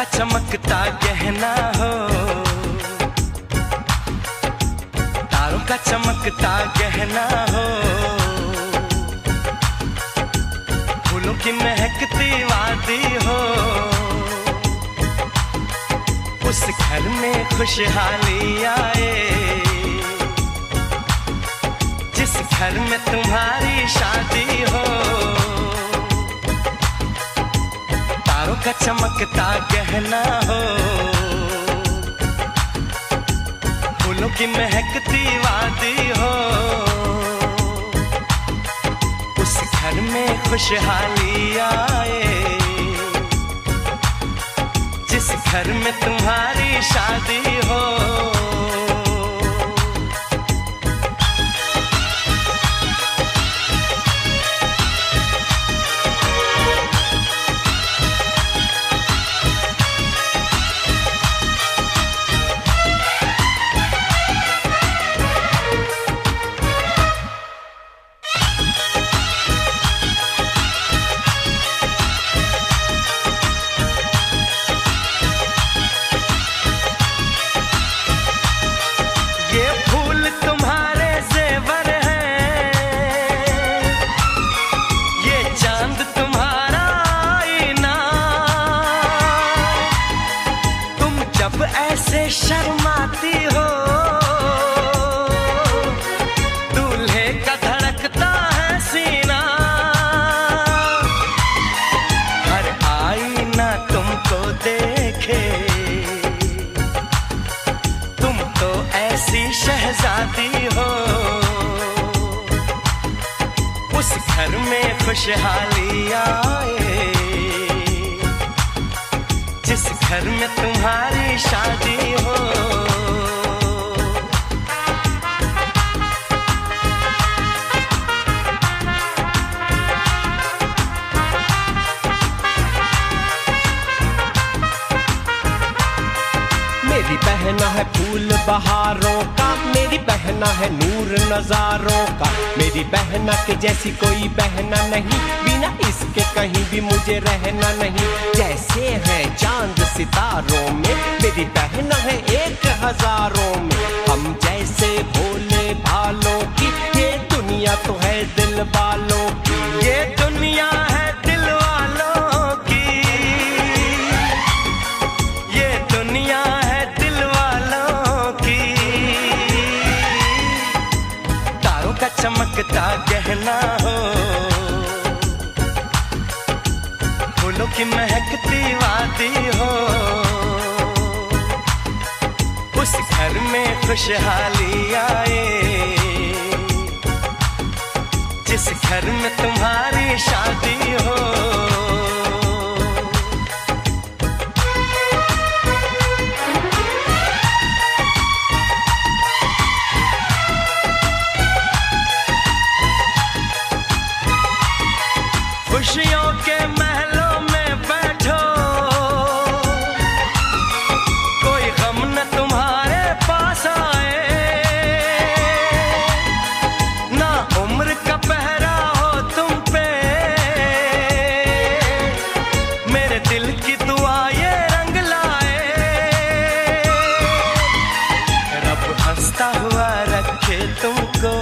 का चमकता गहना हो, तारों का चमकता गहना हो, फूलों की महकती वादी हो, उस घर में खुशहाली आए, जिस घर में तुम्हारी शादी हो। तारों का चमकता गहना हो, फूलों की महकती वादी हो, उस घर में खुशहाली आए, जिस घर में तुम्हारी शादी हो। ऐसे शर्माती हो, दूल्हे का धड़कता है सीना, हर आईना तुमको देखे, तुम तो ऐसी शहजादी हो, उस घर में खुशहाली आए, जिस घर में तुम्हारी शादी हो। मेरी बहना है फूल बहारों का, मेरी बहना है नूर नजारों का, मेरी बहना के जैसी कोई बहना नहीं, बिना इसके कहीं भी मुझे रहना नहीं। जैसे है चांद सितारों में, मेरी बहना है 1000 में, हम जैसे भोले भालों की, ये दुनिया तो है दिल वालों की, ये दुनिया है दिल वालों की, ये दुनिया है दिल वालों की। तारों का चमकता गहना हो, फूलों की महकती वादी हो, उस घर में खुशहाली आए, जिस घर में तुम्हारी शादी हो। खुशियों के महलों में बैठो, कोई गम न तुम्हारे पास आए, ना उम्र का पहरा हो तुम पे, मेरे दिल की दुआ ये रंग लाए, रब हंसता हुआ रखे तुमको,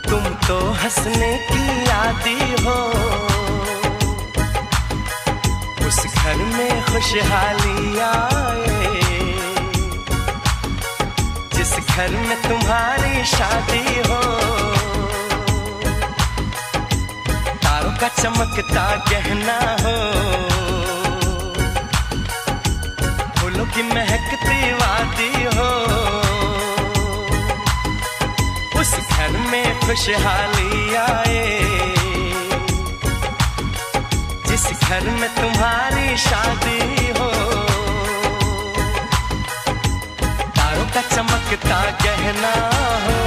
तुम तो हंसने की आदी हो, उस घर में खुशहाली आए, जिस घर में तुम्हारी शादी हो। तारों का चमकता गहना हो, फूलों की महकती वादी हो, उस घर में खुशहाली आए, जिस घर में तुम्हारी शादी हो। तारों का चमकता गहना हो,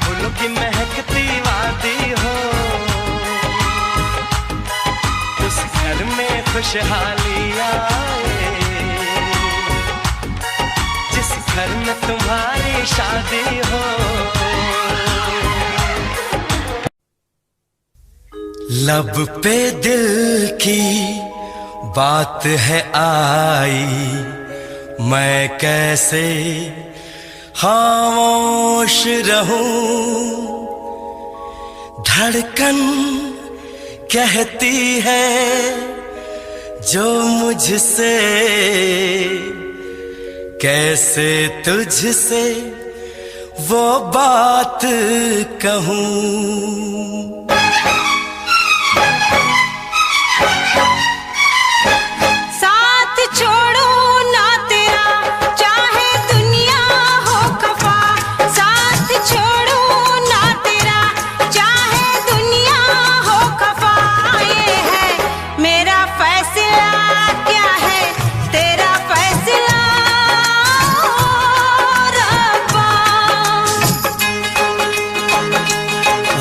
फूलों की महकती वादी हो, उस घर में खुशहाली आए, जिस घर में तुम्हारी शादी हो। लब पे दिल की बात है आई, मैं कैसे खामोश रहूं। धड़कन कहती है जो मुझसे, कैसे तुझसे वो बात कहूं।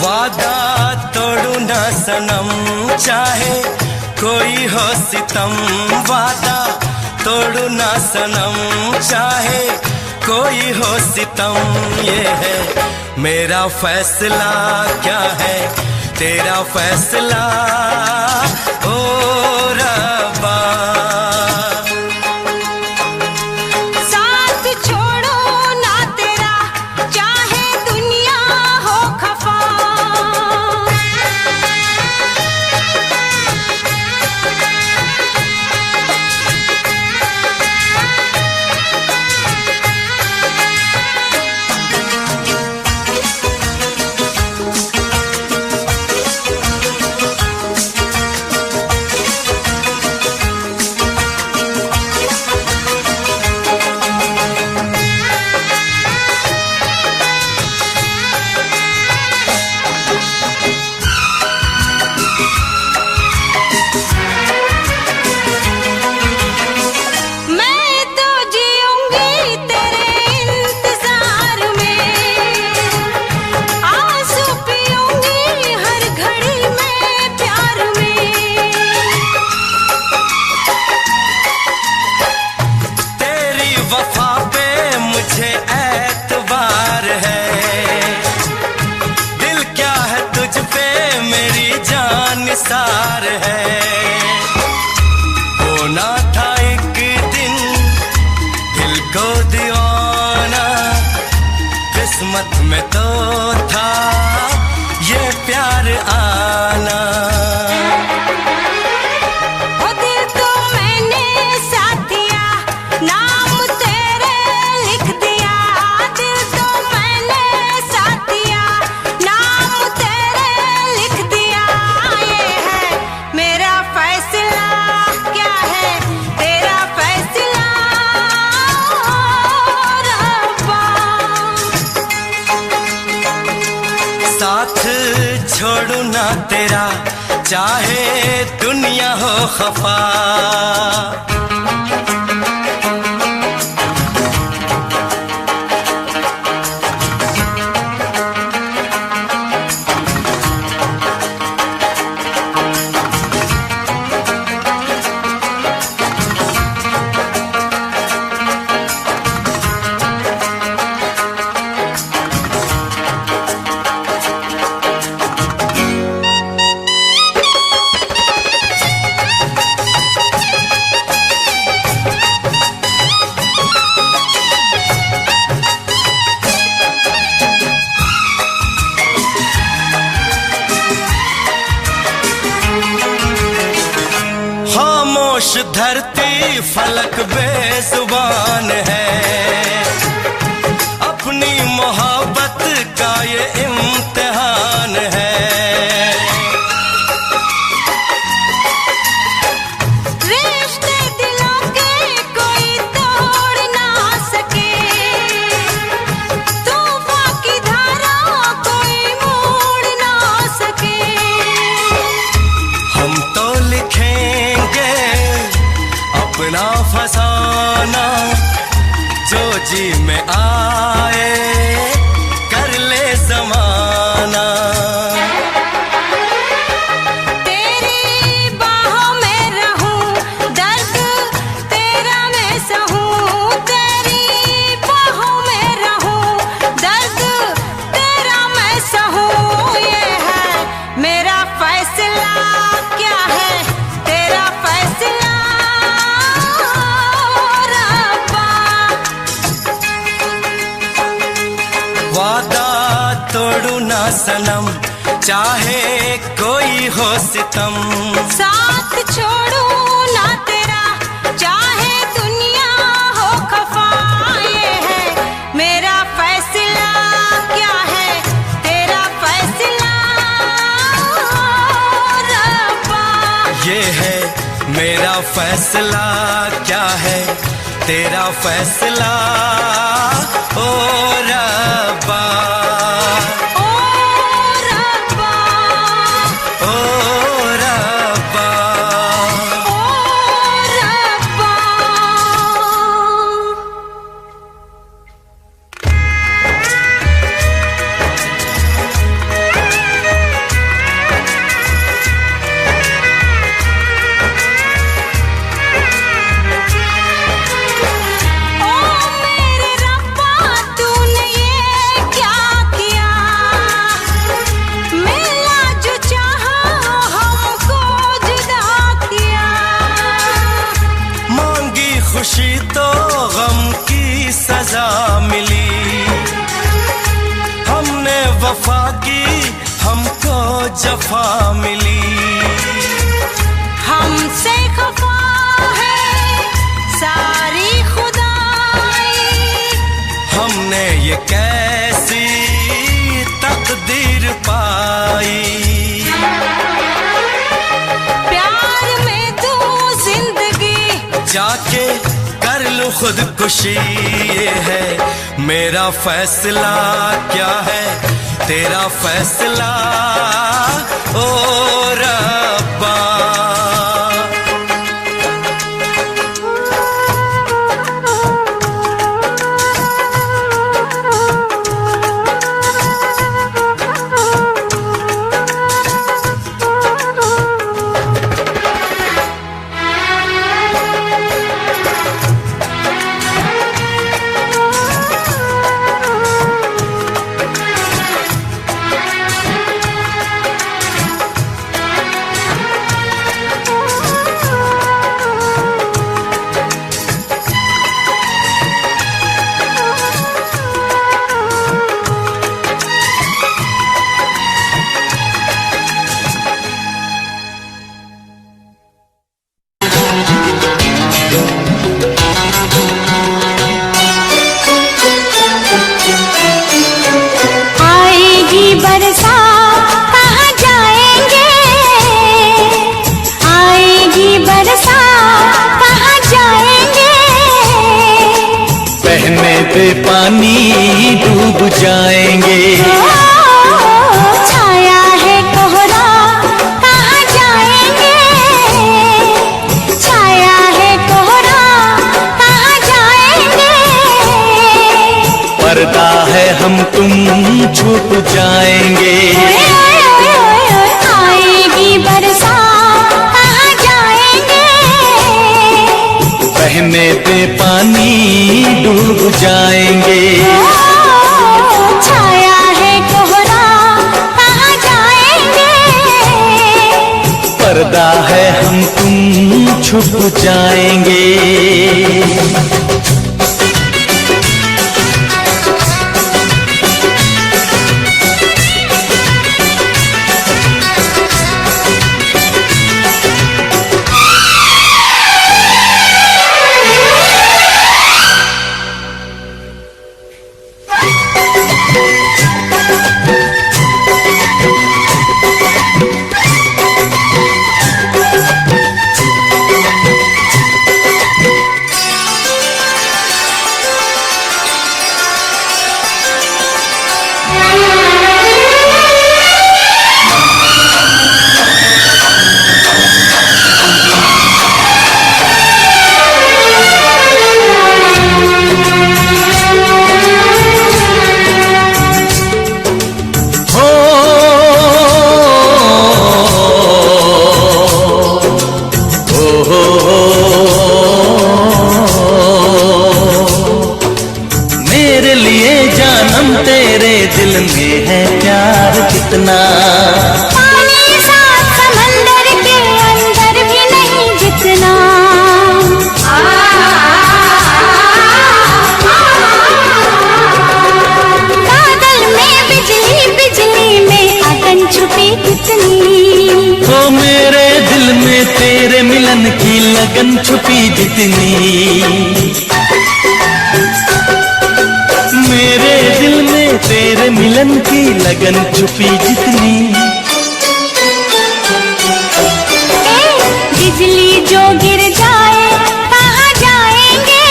वादा तोड़ू ना सनम, चाहे कोई हो सितम। वादा तोड़ू ना सनम, चाहे कोई हो सितम। ये है मेरा फैसला, क्या है तेरा फैसला ओ रब्बा। सार है होना था एक दिन दिल को दीवाना, किस्मत में तो था ये प्यार आना। साथ छोड़ू ना तेरा, चाहे दुनिया हो खफा। खामोश धरती फलक बेजुबान है, अपनी मोहब्बत का ये इम्तिहान है। रिश्ते दिलों के कोई तोड़ ना सके, तूफान की धारा कोई मोड़ ना सके। हम तो लिखेंगे अपना फसाना, जो वादा तोड़ू ना सनम, चाहे कोई हो सितम। साथ छोड़ू ना तेरा, चाहे दुनिया हो खफा। ये है मेरा फैसला, क्या है तेरा फैसला रब्बा। ये है मेरा फैसला, क्या है तेरा फैसला ओ रब्बा। ओ रब्बा, ओ रब्बा, ओ रब्बा। ओ मेरे रब्बा, तूने ये क्या किया। मिलना जो चाहा हमको जुदा किया। मांगी खुशी तो गम की सजा मिली। हमने वफा की, हमको जफा मिली। हमसे खफा है सारी खुदाई। हमने ये कैसी तकदीर पाई। प्यार में तू जिंदगी, जाके कर लूं खुदकुशी। ये है मेरा फैसला, क्या है तेरा फैसला ओ रब्बा। आएगी बरसात कहाँ जाएंगे। आएगी बरसात कहाँ जाएंगे। बहने पे पानी डूब जाएंगे। छाया है कोहरा कहाँ जाएंगे। छाया है कोहरा कहाँ जाएंगे। पर्दा है हम तुम छुप जाएंगे। आएगी बरसात कहाँ जाएंगे। बहने पे पानी डूब जाएंगे। छाया है कोहरा कहाँ जाएंगे। पर्दा है हम तुम छुप जाएंगे। लगन छुपी जितनी, मेरे दिल में तेरे मिलन की लगन छुपी जितनी। बिजली जो गिर जाए कहाँ जाएंगे,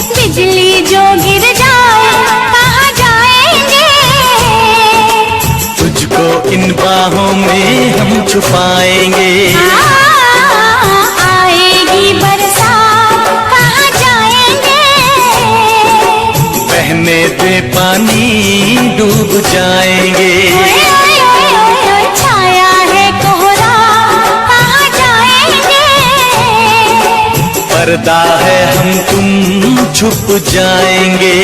बिजली जो गिर जाए कहाँ जाएंगे, तुझको इन बाहों में हम छुपाएंगे। आएगी बरसात कहाँ जाएंगे, बहने दे पानी डूब जाएंगे। छाया है कोहरा कहाँ जाएंगे, पर्दा है हम तुम छुप जाएंगे।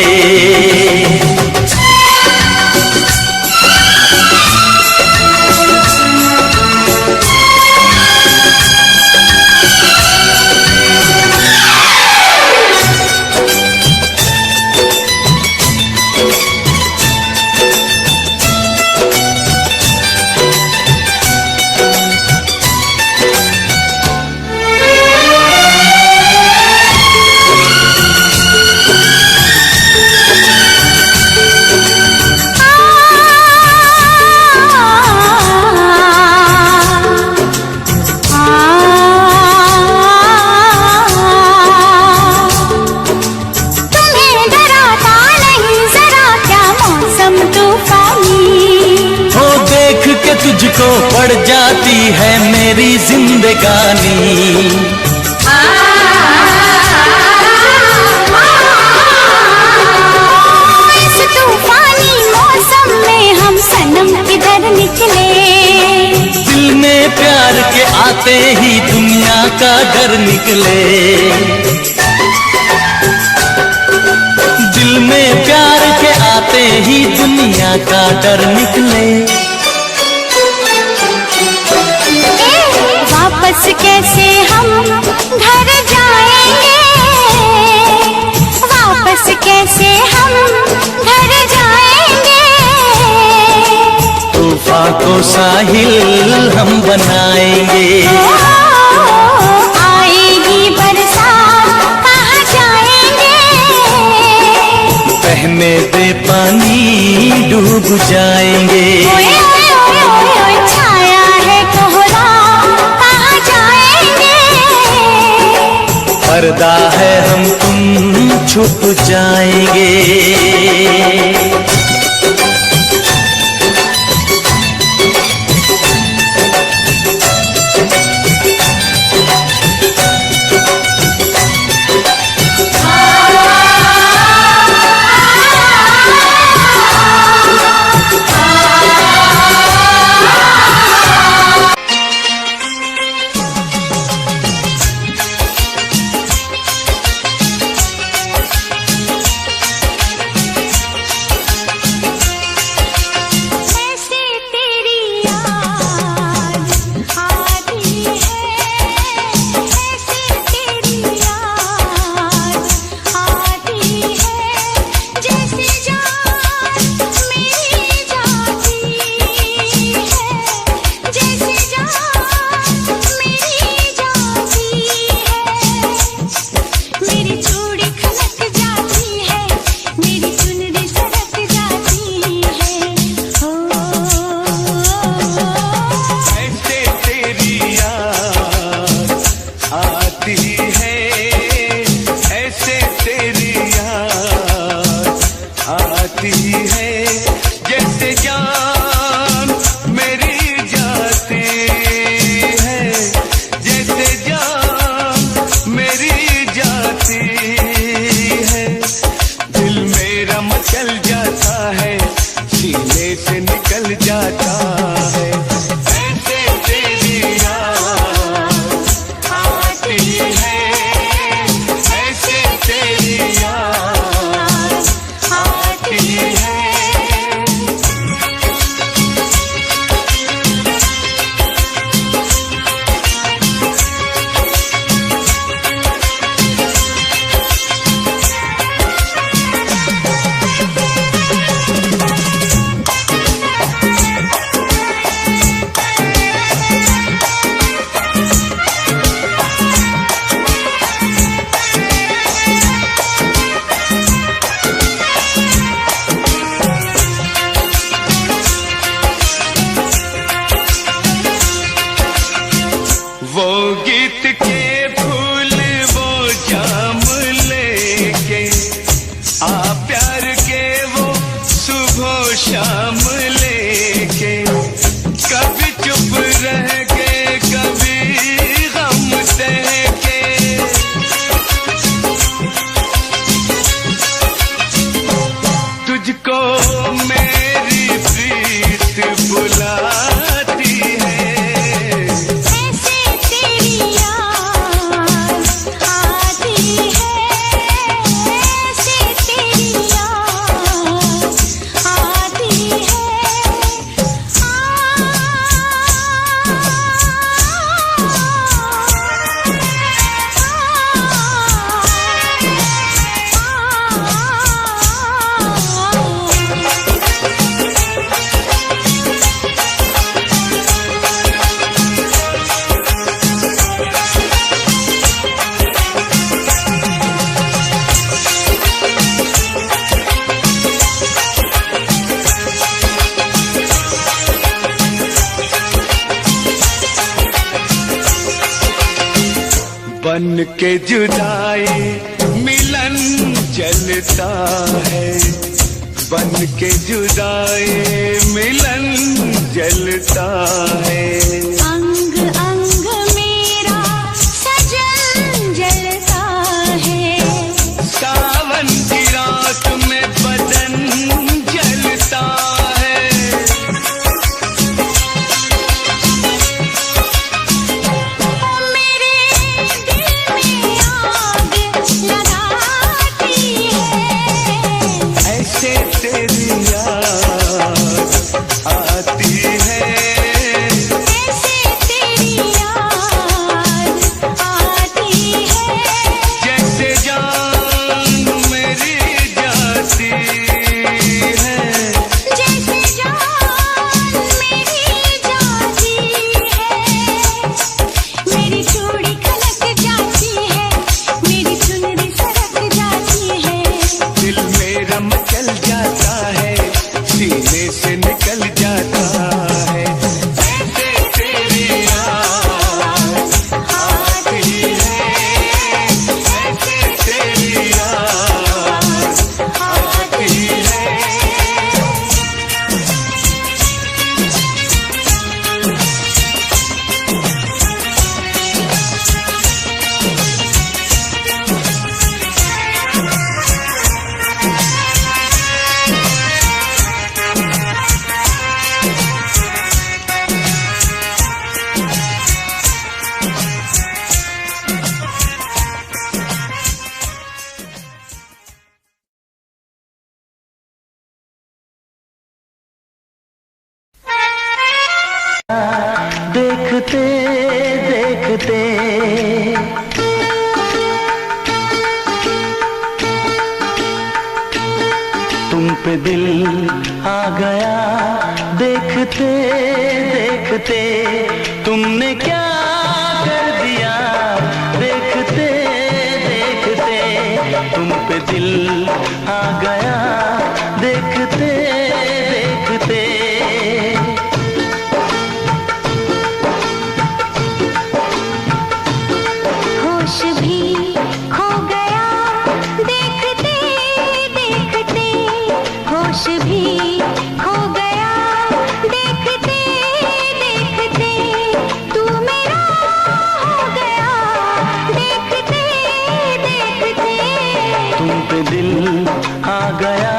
तुझको पड़ जाती है मेरी जिंदगानी, इस तूफानी मौसम में हम सनम किधर निकले, दिल में प्यार के आते ही दुनिया का डर निकले, दिल में प्यार के आते ही दुनिया का डर निकले। वापस कैसे हम घर जाएंगे, वापस कैसे हम घर जाएंगे, तूफान को साहिल हम बनाएंगे। आएगी बरसात कहाँ जाएंगे, बहने दे पानी डूब जाएंगे। छाया है कोहरा कहाँ जाएंगे, पर्दा है हम तुम छुप जाएंगे। शाम लेके, कभी चुप रह के कभी गम सह के, तुझको मेरी प्रीत बुलाती है। ऐसे तेरी याद आती है, ऐसे तेरी याद आती है। बन के जुदाई मिलन चलता है, बन के जुदाई मिलन जलता है। अंग अंग मेरा सजन जलता है, सावन की रात में बदन जलता है। मेरे दिल में आग लगाती है। ऐसे तेरी याद आती है, ऐसे तेरी याद आती है। जैसे जान मेरी जाती है। जैसे जान मेरी जाती है। मेरी चूड़ी खनक जाती है, मेरी चुनरी सरक जाती है। दिल मेरा मचल जाता है, सीने से निकल जाता है। ऐसे तेरी याद आती है, ऐसे तेरी याद आती है। देखते देखते तुम पे दिल आ गया, देखते देखते तुमने क्या कर दिया। देखते देखते तुम पे दिल आ गया, देखते देखते। होश भी खो गया, देखते देखते। होश भी खो गया, देखते देखते। तू मेरा हो गया, देखते देखते। तुम पे दिल आ गया,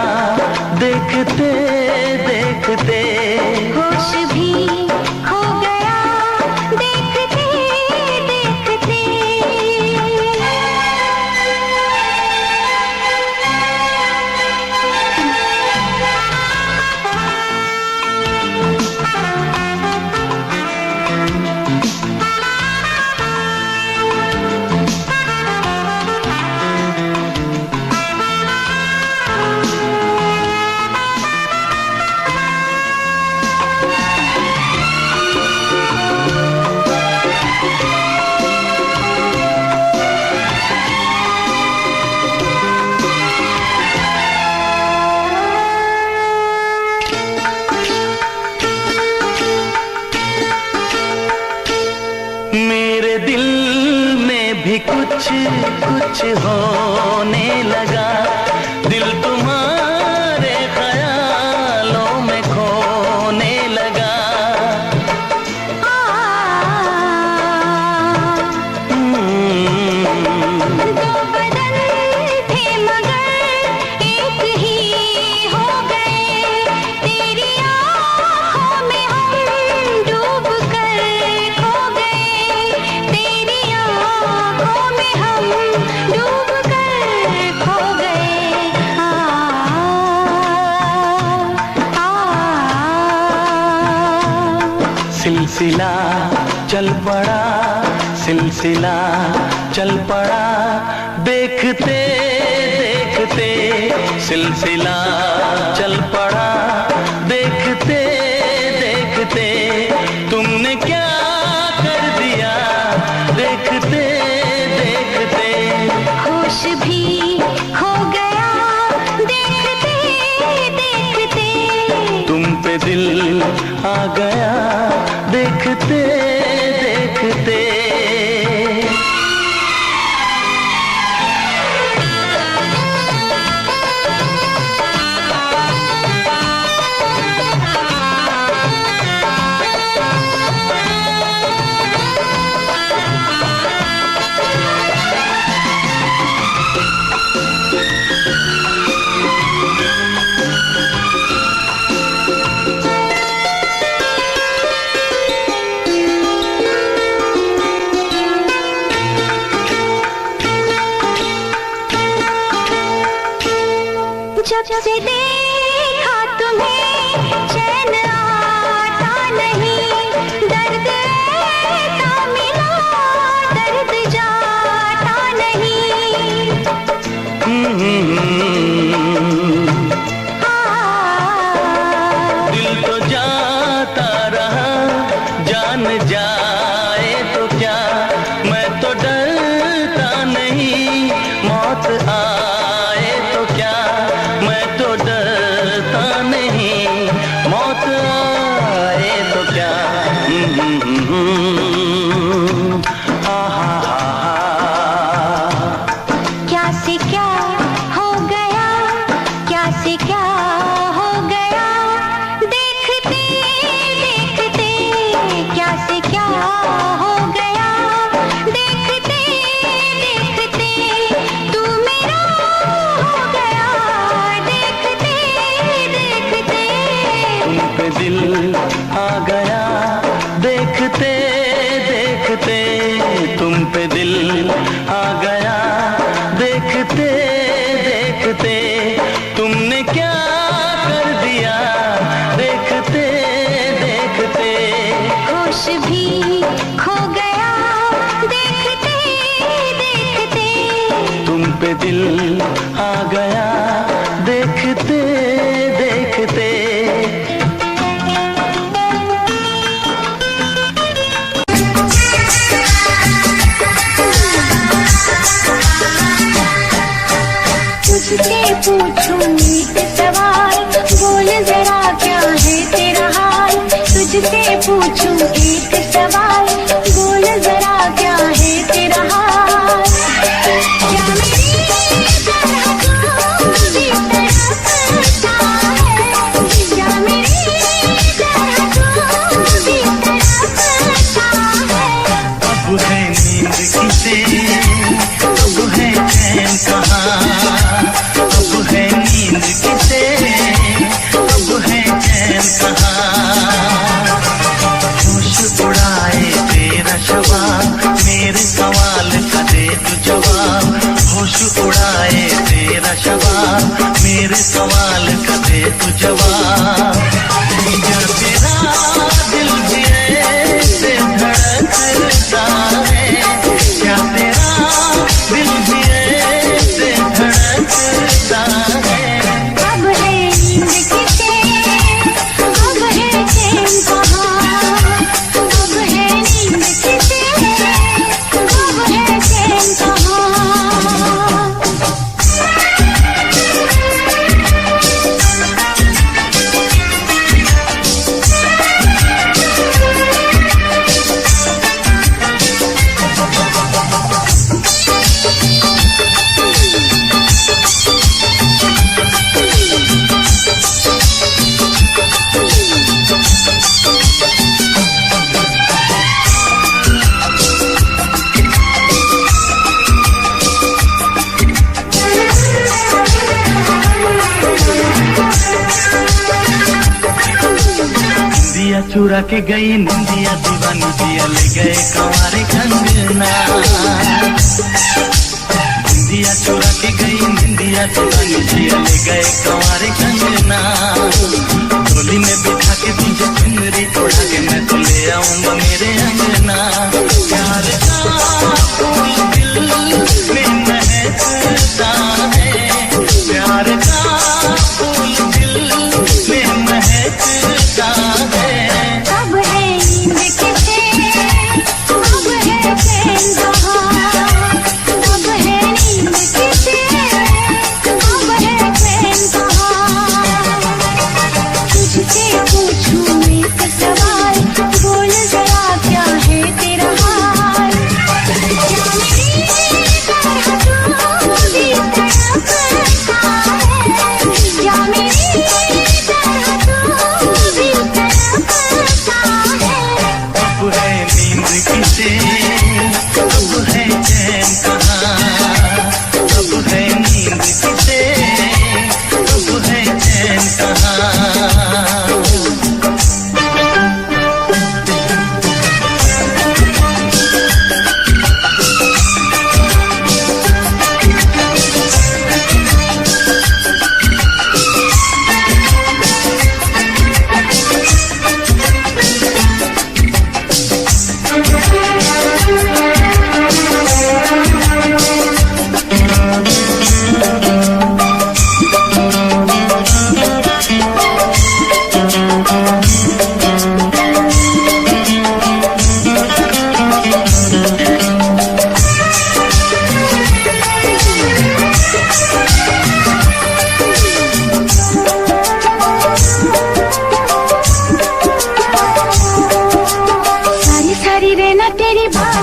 देखते देखते। होश भी खो गया, देखते देखते। कुछ कुछ होने लगा, दिल तुम्हारे ख्यालों सिलसिला चल पड़ा, सिलसिला चल पड़ा, देखते देखते सिलसिला चल पड़ा, देखते देखते तुमने क्या कर दिया, देखते देखते होश भी खो गया, देखते देखते तुम पे दिल आ गया, देखते देखते। जब से देखा तुम्हें चैन आता नहीं, दर्द ऐसा मिला दर्द जाता नहीं। दिल तो जाता रहा, जान जाए तो क्या, मैं तो डरता नहीं, मौत आए तो क्या, मैं तो डरता नहीं, मौत आए तो क्या। क्या से क्या हो गया, क्या से क्या हो गया, देखते देखते क्या से क्या हो गया, देखते देखते तू मेरा हो गया, देखते देखते तुम पे दिल आ गया, देखते देखते तुम पे दिल आ गया, देखते देखते तुमने क्या कर दिया, देखते देखते होश भी खो गया, देखते देखते तुम पे दिल आ गया, देखते देखते। तुझसे पूछूं एक सवाल, बोल जरा क्या है तेरा हाल। तुझसे पूछूं एक सवाल, बोल जरा क्या है तेरा हाल। क्या मेरी तरह तू भी तड़पता है, क्या मेरी तरह तू भी तड़पता है। अब है नींद किसे, अब है चैन कहाँ, अब है नींद किसे, अब है चैन कहाँ। होश उड़ाए तेरा शवाब, मेरे सवाल का दे तू जवाब। होश उड़ाए तेरा शवाब, मेरे सवाल का दे तू जवाब। क्या तेरा दिल भी ऐसे धड़कता है, क्या तेरा दिल भी ऐसे धड़कता है। अब है नींद किसे, अब है चैन कहाँ, अब है नींद किसे, अब है चैन कहाँ। दिया चुरा के गई निंदिया, दीवानी दिया ले गए कंवारे कंगना। दिया चुरा के गई निंदिया, दीवानी दिया ले गए कंवारे कंगना। डोली में बिठा के तुझे चुनरी तोड़ा के मैं तो ले आऊं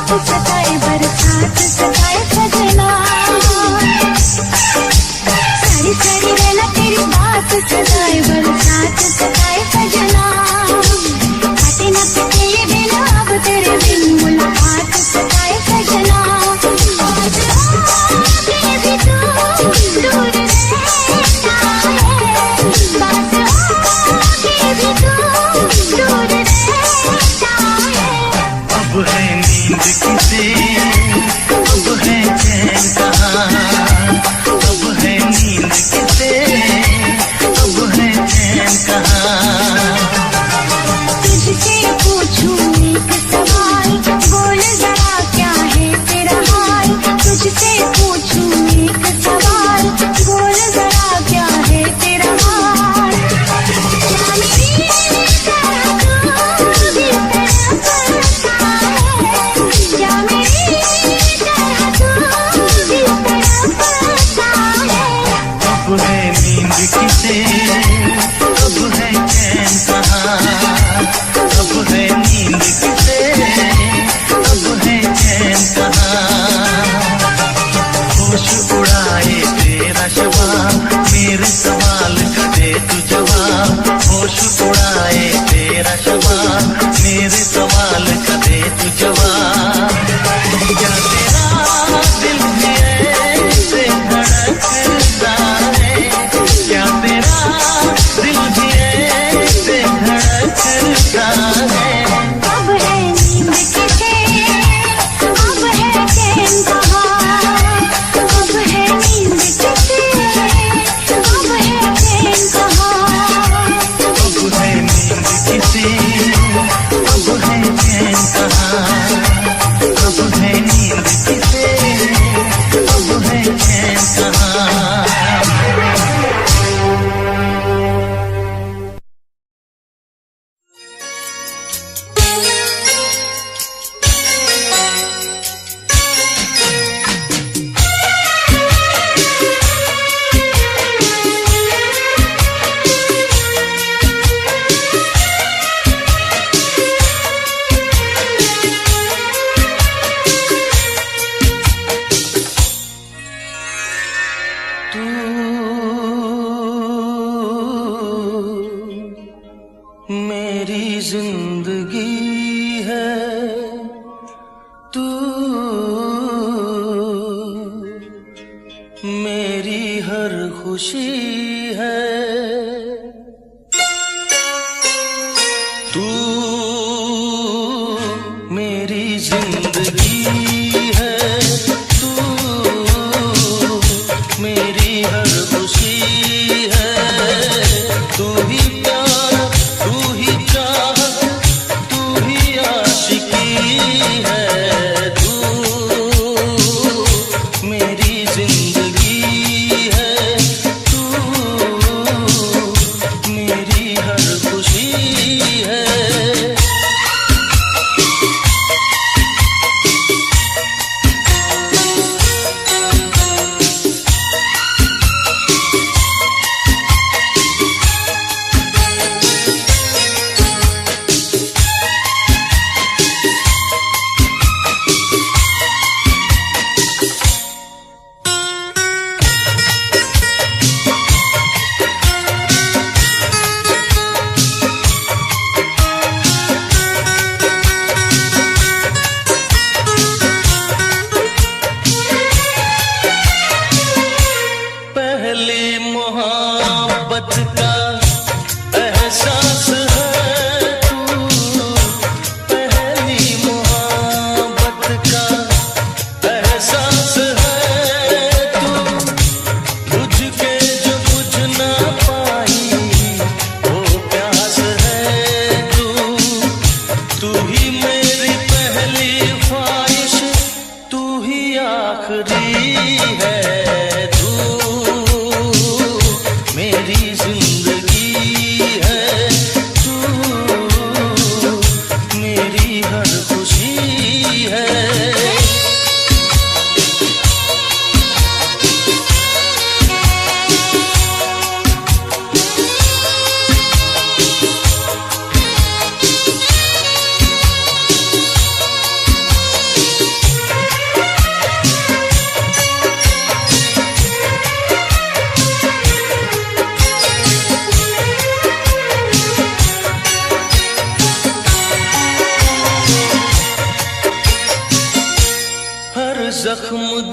बात सताए बरसात सताए सजना, सारी सारी रहना तेरी बात सताए बरसात सताए सजना, काटे न कटे ये दिन अब तेरे बिन मुलाकात सताए सजना, आज आगे भी तू दूर रहता है, बात आगे भी तू दूर रहता है। अब है नींद किसे, अब है चैन कहाँ, अब है नींद किसे, अब है चैन कहाँ। तुझसे पूछूं एक सवाल, बोल जरा क्या है तेरा हाल, तुझसे पूछूं एक सवाल, बोल जरा क्या है तेरा हाल, क्या मेरी तरह तू भी तड़पता है, क्या मेरी तरह तू भी तड़पता है। अब है नींद किसे, अब है चैन कहाँ, अब है नींद किसे, अब है चैन कहाँ। होश उड़ाए तेरा शवाब, मेरे सवाल का दे तू जवाब, होश उड़ाए तेरा शवाब, मेरे सवाल का दे तू जवाब। क्या तेरा दिल भी ऐसे धड़कता है, क्या तेरा दिल भी ऐसे धड़कता है। अब है नींद किसे, अब है चैन कहाँ, अब है नींद किसे, अब है चैन कहाँ। अब है नींद किसे, अब है चैन कहाँ, अब है नींद किसे, अब है चैन कहाँ। मेरी जिंदगी है तू, मेरी हर खुशी है तू, मेरी जिंदगी है तू, मेरी हर खुशी है। तू ही प्यार, तू ही चाहत, तू ही आशिकी है तू, मेरी जिंदगी है तू, मेरी हर खुशी है।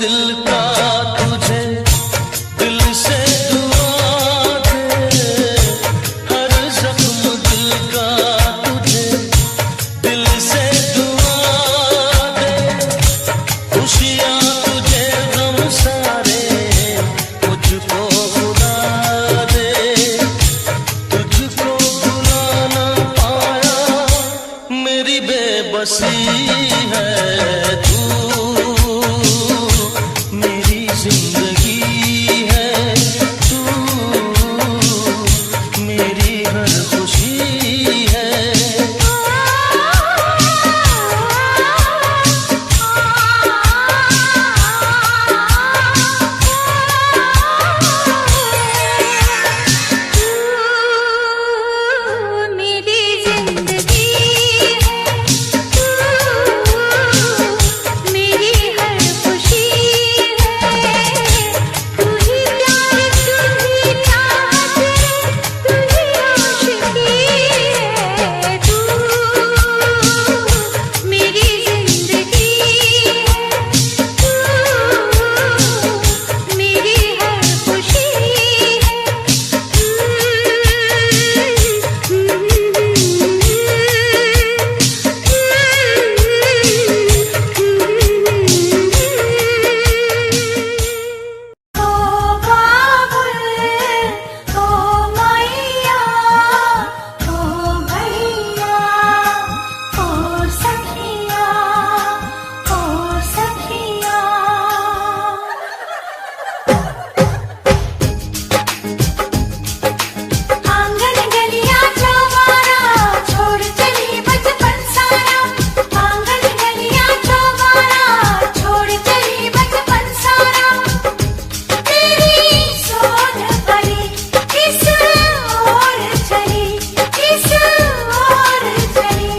दिल का तुझे दिल से दुआ दे, हर जख्म दिल का तुझे दिल से दुआ दे, खुशियाँ तुझे गम सारे मुझको भुला दे, तुझको भुला ना पाया मेरी बेबसी है तू, मेरी जिंदगी है तू, मेरी हर खुशी है। मेरी जिंदगी है तू, मेरी हर खुशी है, तू ही प्यार तू ही चाहत तू ही आशिकी है, तू मेरी जिंदगी है तू, मेरी हर खुशी ओ बाबुल ओ मैया ओ भैया ओ सखिया ओ सखिया। आंगन गलियां चौबारा छोड़ चली बचपन सारा, आंगन गलियां चौबारा छोड़ चली बचपन सारा, तेरी सोन परी किस ओर चली किस ओर चली,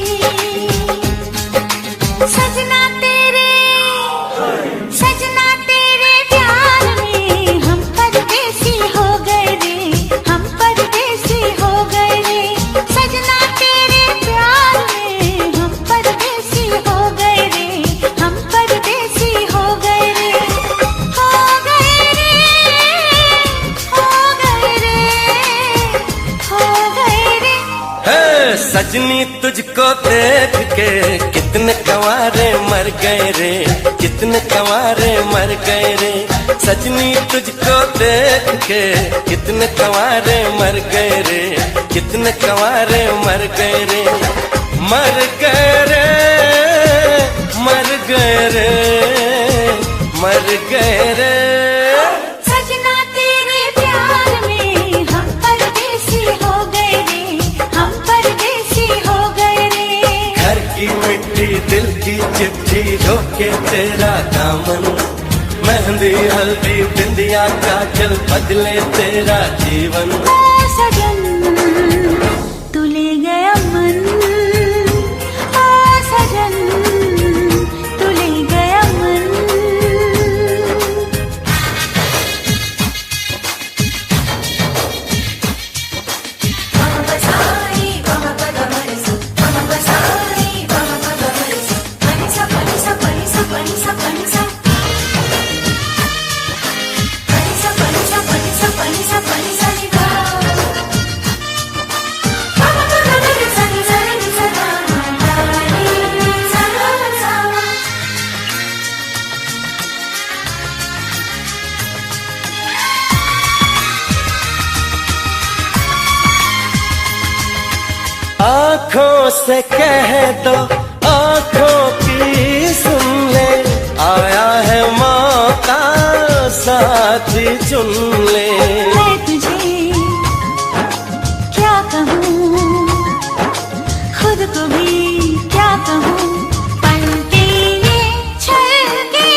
सजना तेरे प्यार में हम परदेसी हो गए रे, हम परदेसी हो गए रे, सजना तेरे प्यार में हम परदेसी हो गए रे, हम परदेसी हो गए रे, हो गए रे, हो गए रे, हो गए रे। है सजनी तुझको देख के कितने कंवारे मर गए रे, कितने कंवारे मर गए रे, सजनी तुझको देख के कितने कंवारे मर गए रे, कितने कंवारे मर गए रे, मर गए रे, मर गए रे, मर गए रे। सजना तेरे प्यार में हम परदेसी हो गए रे, हम परदेसी हो गए रे, घर की मिट्टी दिल की चिट्ठी रोके तेरा दामन, मेहंदी हल्दी बिंदिया काजल बदले तेरा जीवन। ओ सजन तू ले गया मन, ओ सजन तू ले गया मन। आँखों से कह दो आँखों की सुन ले, आया है मौका साथी चुन ले। मैं तुझे क्या कहूँ, खुद को भी क्या कहूँ, पल के ये छल के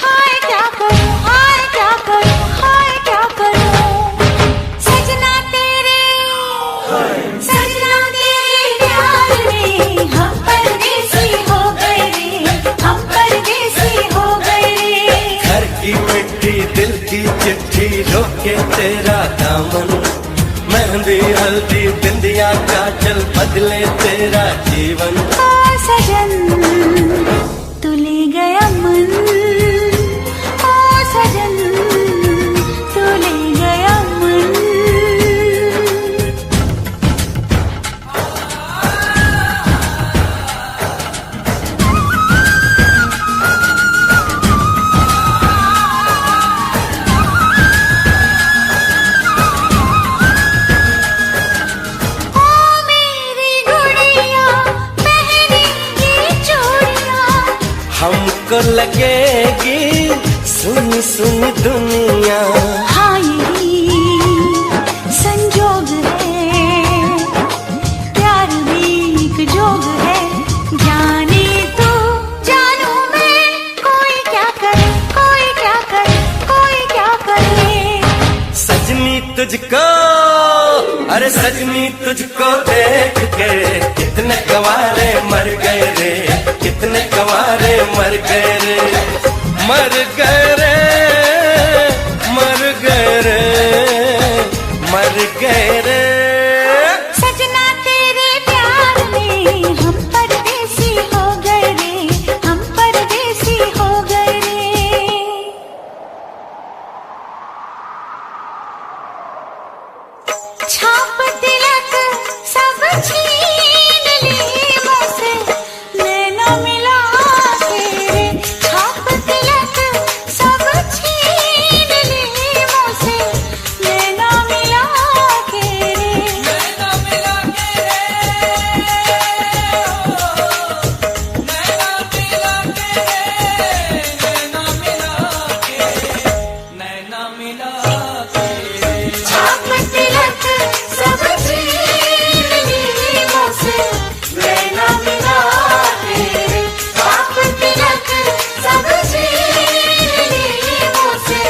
हाय क्या करूँ, हाय क्या करूँ, हाय क्या करूँ, सजना तेरे प्यार में हम परदेसी हो गए रे, हम परदेसी हो गए रे, घर की मिट्टी दिल की चिट्ठी रोके तेरा दामन, मेहंदी हल्दी बिंदिया काजल बदले तेरा जीवन। ओ सजन तू ले गया मन, ओ तुझको लगेगी सुनी सुनी दुनिया। हाँ यही संजोग है, प्यार भी एक जोग है। जाने तो जानू मैं, कोई क्या करे, कोई क्या करे, कोई क्या करे। सजनी तुझको, अरे सजनी तुझको देख के कितने गवारे मर गए रे, कितने गवारे मर गए रे, मर गए रे, मर गए रे, मर गए रे। सजना तेरे प्यार में हम परदेसी हो गए रे, हम परदेसी हो गए रे। छाप तिलक सब छीन ली मुझसे, नैना मिला के रे। छाप तिलक सब छीन ली मुझसे, नैना मिला के रे। नैना मिला के रे, नैना मिला के रे, नैना मिला के, नैना मिला के रे। छाप तिलक सब छीन ली मुझसे, नैना मिला के रे। छाप तिलक सब छीन ली मुझसे,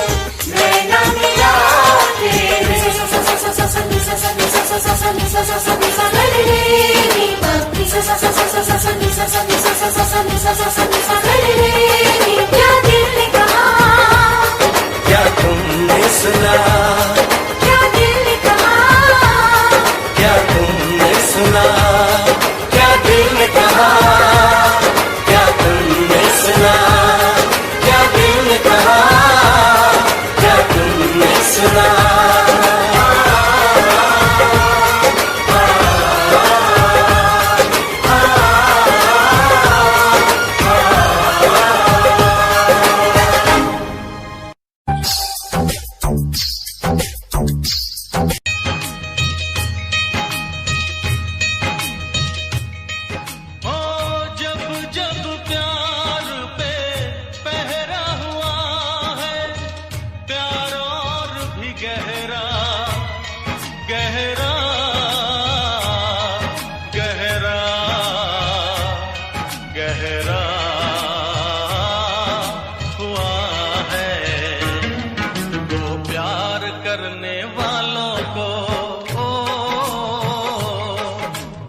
नैना मिला के रे। क्या दिल ने कहा, क्या तुमने सुना, क्या दिल ने कहा, क्या तुमने सुना, क्या दिल ने कहा, क्या तुमने सुना, क्या दिल ने कहा, क्या तुमने सुना। ओ जब जब प्यार पे पहरा हुआ है, प्यार और भी गहरा गहरा गहरा गहरा हुआ है। तो प्यार करने वालों को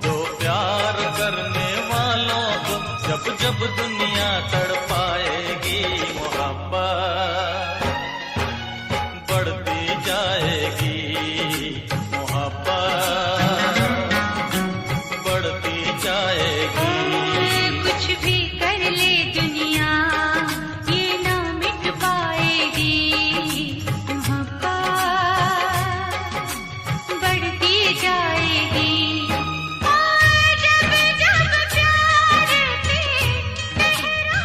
तो प्यार करने वालों को जब जब दुनिया तड़पाएगी, मोहब्बत बढ़ती जाएगी, मोहब्बत बढ़ती जाएगी। कुछ भी कर ले दुनिया, ये ना मिट पाएगी, मोहब्बत बढ़ती जाएगी। और जब जब प्यार पे पहरा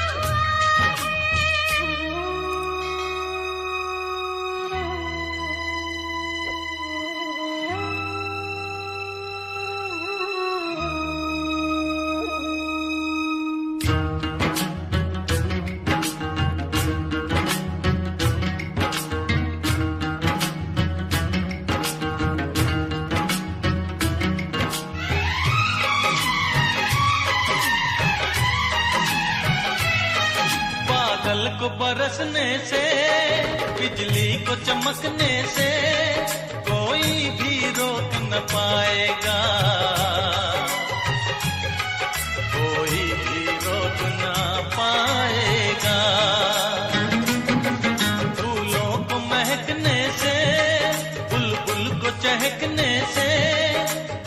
बादल को बरसने से, बिजली को चमकने से कोई भी रोक न पाएगा, कोई भी रोक न पाएगा। फूलों को महकने से, बुलबुल को चहकने से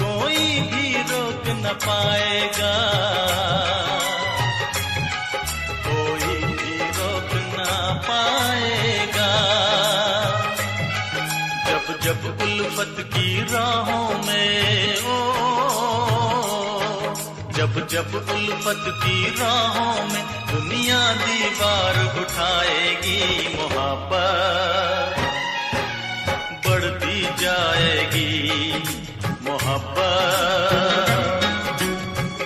कोई भी रोक न पाएगा, कोई भी रोक ना पाएगा। जब जब उल्फत की राहों में जब जब उल्फत की राहों में दुनिया दीवार उठाएगी, मोहब्बत बढ़ती जाएगी, मोहब्बत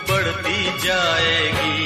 बढ़ती जाएगी।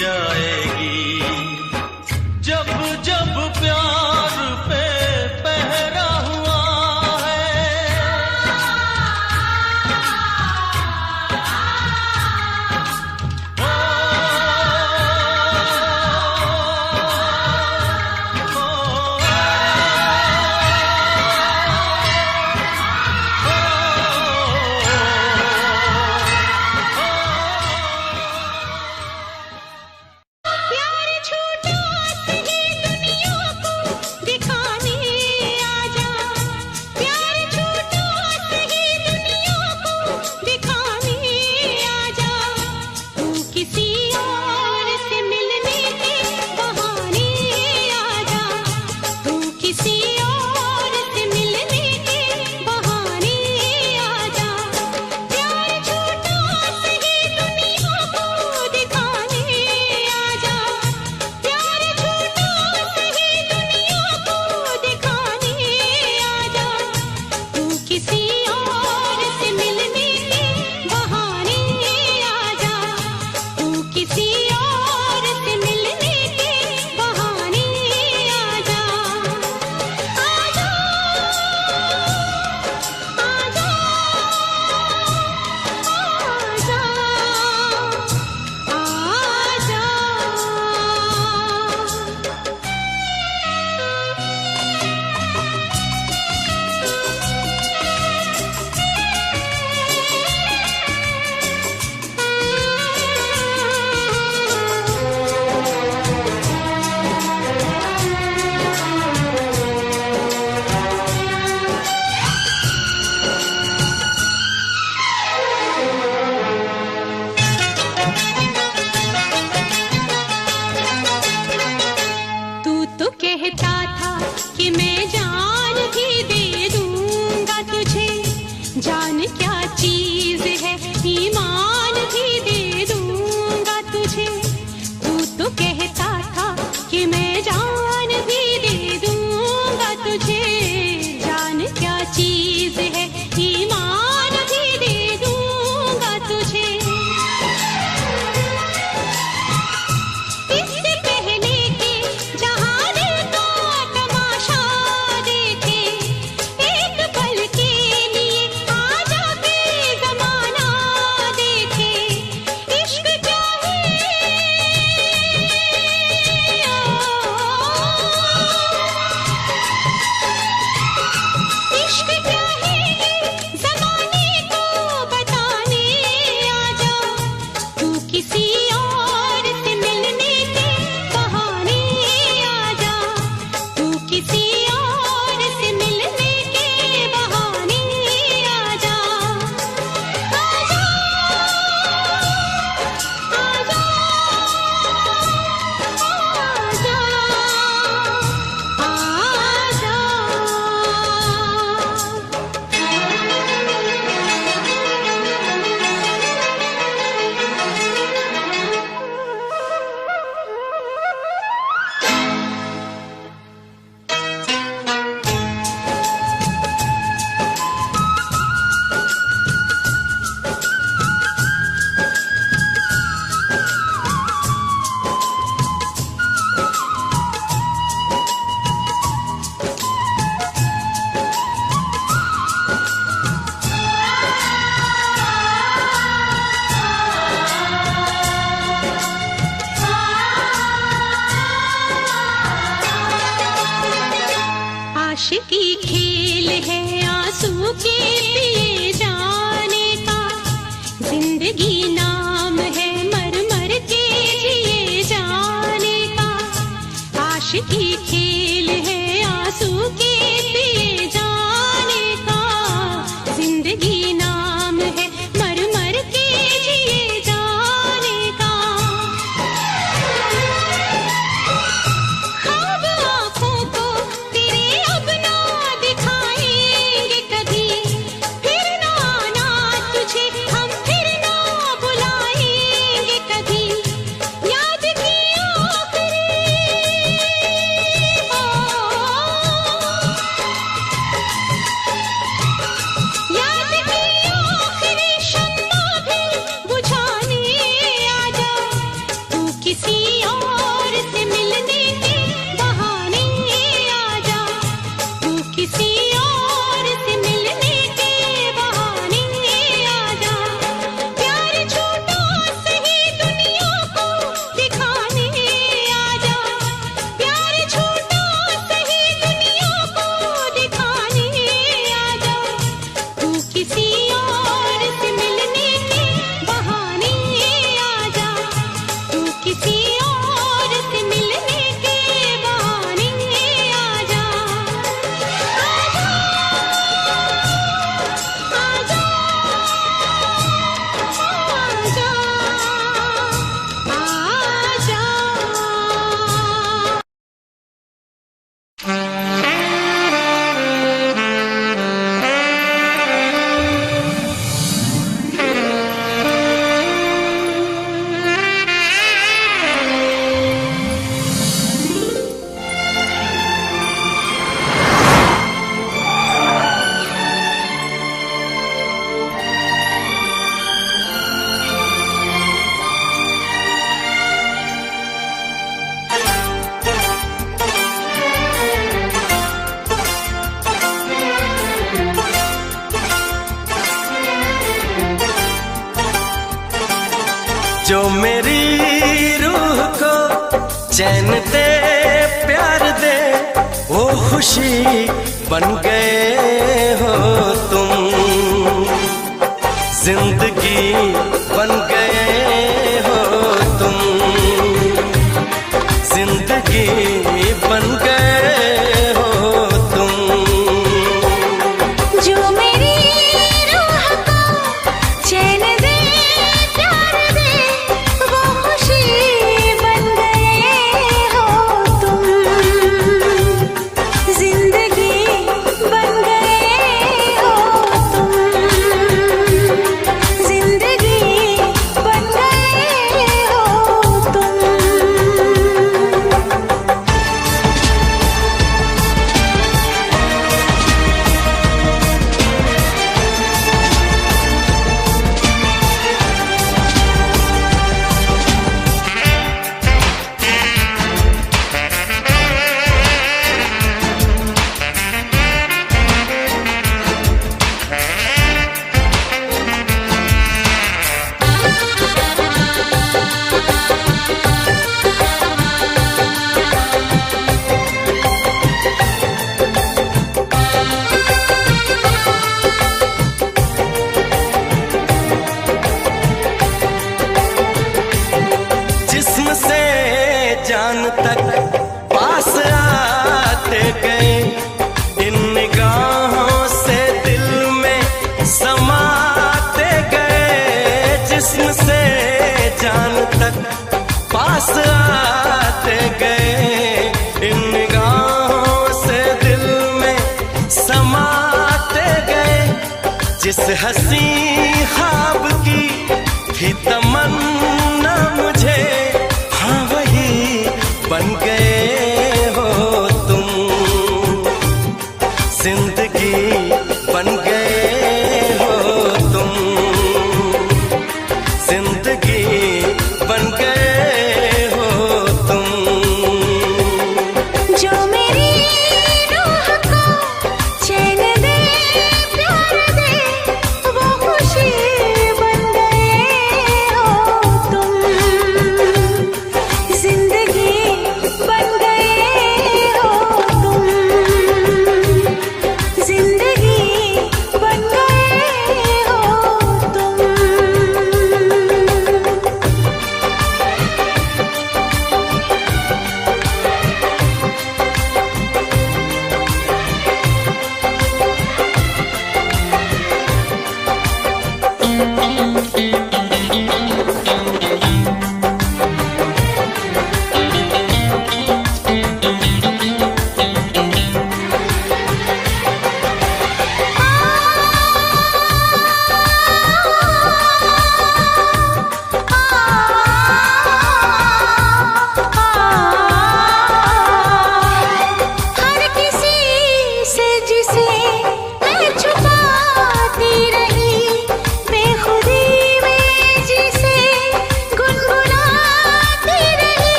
जाएगी। जब जब प्यार पे पहरा हुआ प्यार छूटा सही दुनिया को दिखाने आजा, प्यार छूटा सही दुनिया को दिखाने आजा, तू किसी और से मिलने के बहाने आजा, तू किसी और से मिलने के बहाने आजा, प्यार छूटा सही दुनिया को दिखाने आजा, प्यार छूटा सही दुनिया को दिखाने आजा, तू किसी और से मिलने के बहाने आजा, तू किसी और से मिलने के बहाने आजा, आजा, आजा, तू तो कहता था कि मैं जान भी दे दूंगा तुझे, जान क्या चीज है ईमान भी दे दूंगा तुझे, तू तो कहता था कि मैं जान भी दे दूंगा तुझे, जान क्या चीज है ईमान भी दे दूंगा तुझे, इससे पहले कि जहान का तमाशा देखे, एक पल के लिए आजा के ज़माना देखे, इश्क क्या है, इश्क क्या है ज़माने को बताने आजा, तू किसी और से मिलने के बहाने आजा, तू किसी और से मिलने के बहाने आजा, आजा, आजा, आजा, आजा। किसी और से मिलने के बहाने आजा, तू किसी और से मिलने के बहाने आजा। प्यार झूठा सही दुनिया को दिखाने आजा, प्यार झूठा सही दुनिया को दिखाने आजा। तू किसी और से मिलने के बहाने आजा, तू किसी और से मिलने के बहाने आजा। आजा, आजा, जो मेरी रूह को चैन दे प्यार दे, वो खुशी बन गए हो तुम, जिंदगी बन गए हो तुम, जिंदगी बन गए हो तुम। जो मेरी रूह को चैन दे प्यार दे, वो खुशी बन गए हो तुम, जिंदगी बन गए हो तुम, जिंदगी बन गए हो तुम। जिस्म से जान तक पास आते गए, इन निगाहों से दिल में समाते गए। जिस्म से जान तक पास आते गए, इन निगाहों से दिल में समाते गए। जिस हंसी ख्वाब की थी तमन्ना मुझे, हाँ वही बन गए हो तुम, जिंदगी बन गए हो तुम, जिंदगी बन गए हो तुम। जो मेरी रूह को चैन दे प्यार दे, वो खुशी बन गए हो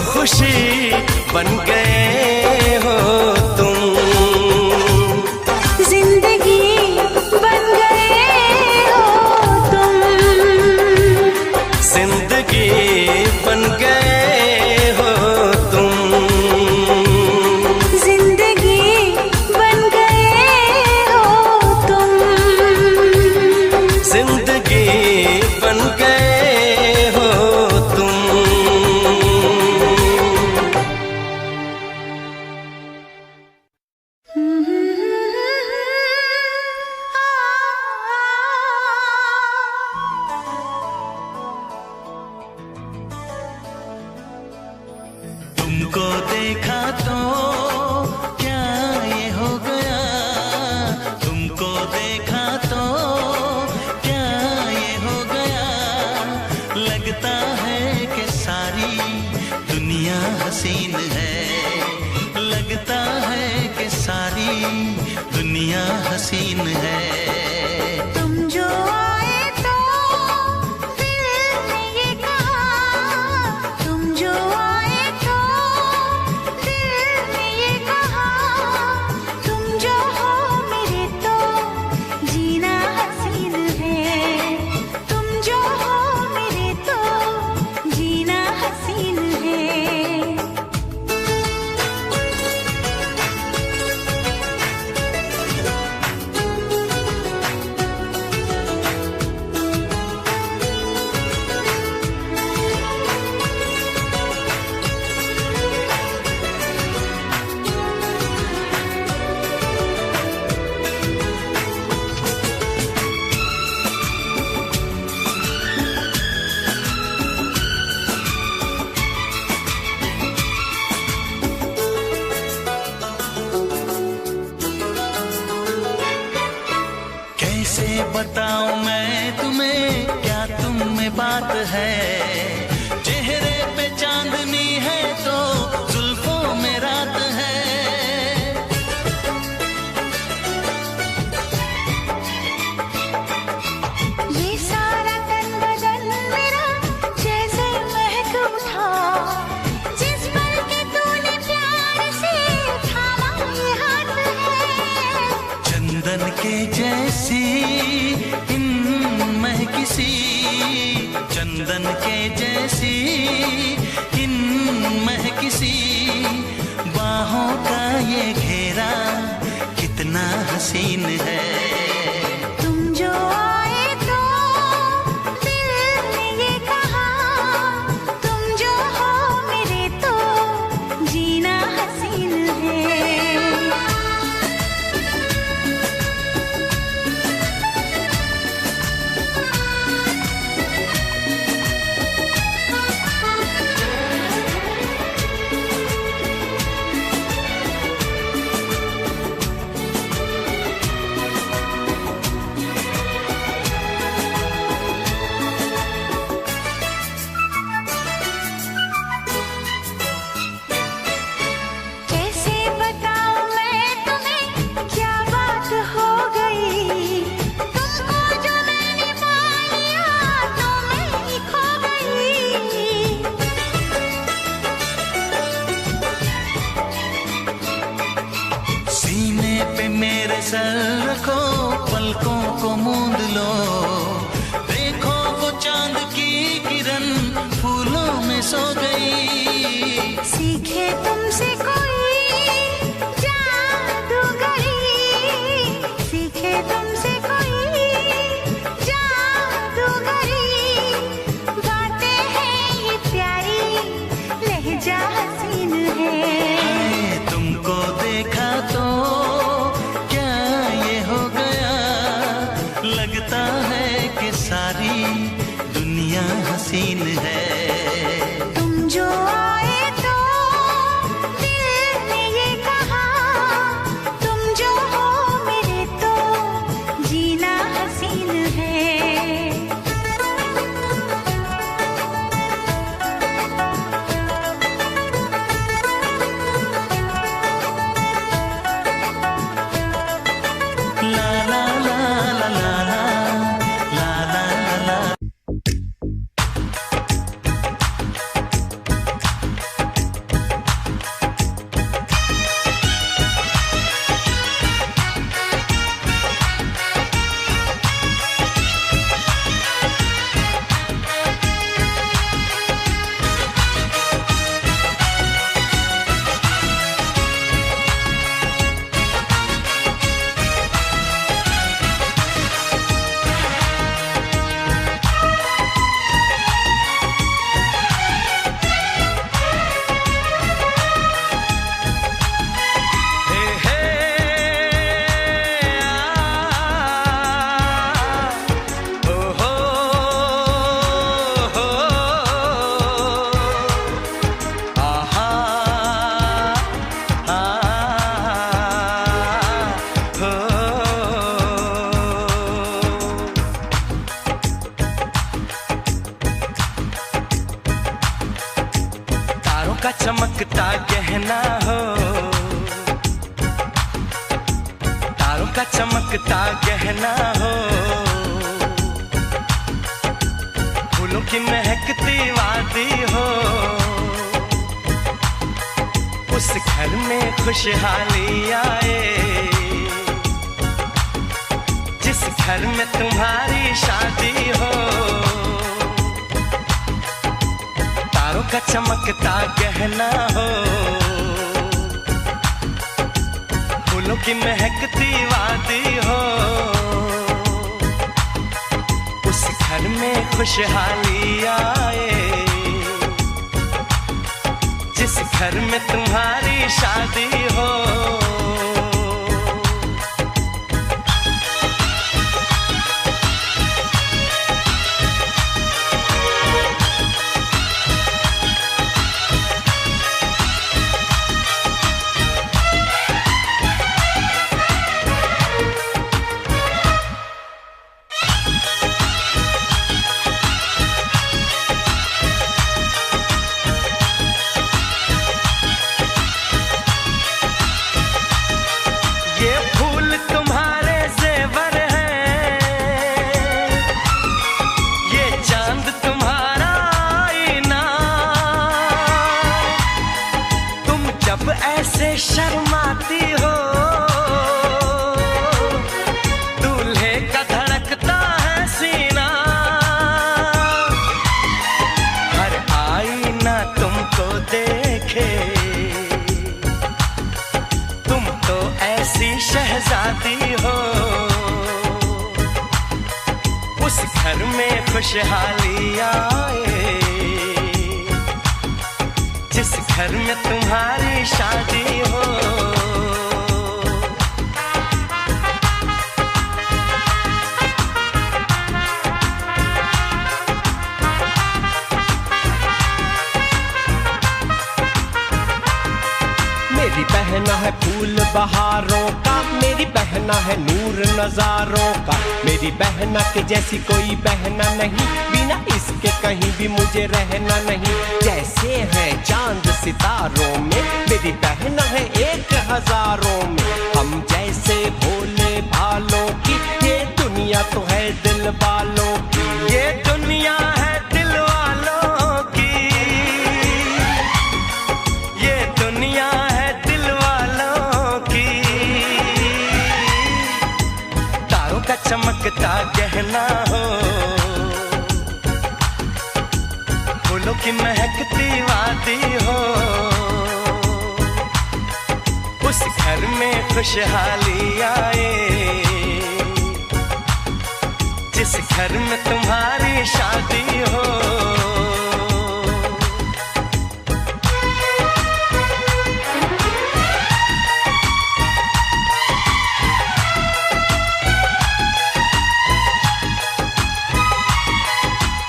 खुशी बन गए हो तुम। जिंदगी बन गए हो तुम। जिंदगी बन गए हो तुम। जिंदगी बन गए हो तुम। जिंदगी बन गए हो तुम। तुमको देखा तो क्या ये हो गया, तुमको देखा तो क्या ये हो गया। लगता है कि सारी दुनिया हसीन है, लगता है कि सारी दुनिया हसीन है। तुम जो आए तो दिल ने ये कहा, तुम जो आए तो दिल ने ये कहा, तुम जो हो मेरे तो जीना हसीन है। तुम जो हो मेरे तो जीना हसीन है। कैसे बताऊं मैं तुम्हें क्या तुम में बात है। चेहरे पे चांदनी है तो जुल्फों में रात है। ये सारा तन बदन मेरा जैसे महक उठा, जिस पल के तूने प्यार से थामा ये हाथ है। चंदन के जैसी इन महकिसी, चंदन के जैसी इन महकिसी बाहों का ये घेरा कितना हसीन है। तुम जो आए तो दिल ने ये कहा, तुम जो हो मेरे तो जीना हसीन है। कैसे बताऊं मैं तुम्हें क्या बात हो गई, तुमको जो मैंने पा लिया तो मैं ही खो गई। सीने पे मेरे सर रखो, पलकों को मूंद लो, देखो वो चांद की किरण फूलों में सो गई। सीखे तुमसे कोई जादूगरी, सीखे तुमसे कोई जादूगरी, बातें हैं ये प्यारी लहजा हसीन है। हाय, तुमको देखा तो क्या ये हो गया। लगता है कि सारी दुनिया हसीन है। तुम जो आए तो दिल ने ये कहा, तुम जो हो मेरे तो जीना हसीन है। का चमकता गहना हो, तारों का चमकता गहना हो, फूलों की महकती वादी हो, उस घर में खुशहाली आए जिस घर में तुम्हारी शादी हो। तारों का चमकता गहना हो, फूलों की महकती वादी हो, उस घर में खुशहाली आए जिस घर में तुम्हारी शादी हो। ऐसे शर्माती हो, दूल्हे का धड़कता है सीना, हर आईना तुमको देखे, तुम तो ऐसी शहजादी हो। उस घर में खुशहाली आए जिस घर में तुम्हारी शादी हो। मेरी बहना है फूल बहारों का, मेरी बहना है नूर नजारों का, मेरी बहना के जैसी कोई बहना नहीं, बिना इसके कहीं भी मुझे रहना नहीं। जैसे है चांद सितारों में, मेरी बहना है 1000 में, हम जैसे भोले भालों की, ये दुनिया तो है दिल वालों की, ये दुनिया है दिल वालों की, ये दुनिया है दिल वालों की। तारों का चमकता गहना हो, फूलों की महकती वादी हो, उस घर में खुशहाली आए जिस घर में तुम्हारी शादी हो।